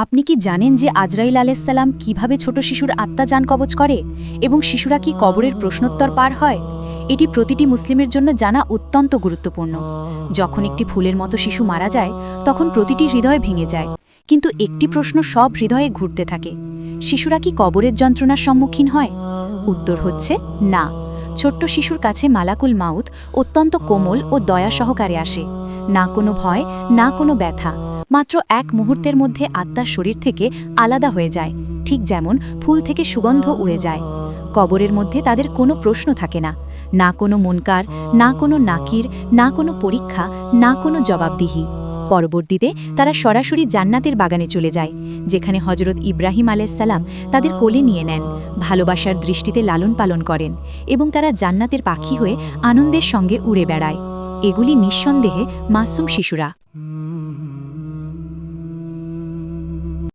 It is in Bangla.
আপনি কি জানেন যে আজরাইল আলাইহিসসালাম কিভাবে ছোট শিশুর আত্মা জান কবজ করে এবং শিশুরা কি কবরের প্রশ্নোত্তর পার হয়? এটি প্রতিটি মুসলিমের জন্য জানা অত্যন্ত গুরুত্বপূর্ণ। যখন একটি ফুলের মতো শিশু মারা যায় তখন প্রতিটি হৃদয় ভেঙে যায়, কিন্তু একটি প্রশ্ন সব হৃদয়ে ঘুরতে থাকে: শিশুরা কি কবরের যন্ত্রণার সম্মুখীন হয়? উত্তর হচ্ছে না। ছোট্ট শিশুর কাছে মালাকুল মাউত অত্যন্ত কোমল ও দয়া সহকারে আসে। না কোনো ভয়, না কোনো ব্যথা, মাত্র এক মুহূর্তের মধ্যে আত্মার শরীর থেকে আলাদা হয়ে যায়, ঠিক যেমন ফুল থেকে সুগন্ধ উড়ে যায়। কবরের মধ্যে তাদের কোনো প্রশ্ন থাকে না, না কোনো মুনকার, না কোনো নাকির, না কোনো পরীক্ষা, না কোনো জবাবদিহি। পরবর্তীতে তারা সরাসরি জান্নাতের বাগানে চলে যায়, যেখানে হজরত ইব্রাহিম আলাইহিসসালাম তাদের কোলে নিয়ে নেন, ভালোবাসার দৃষ্টিতে লালন পালন করেন এবং তারা জান্নাতের পাখি হয়ে আনন্দের সঙ্গে উড়ে বেড়ায়। এগুলি নিঃসন্দেহে মাসুম শিশুরা।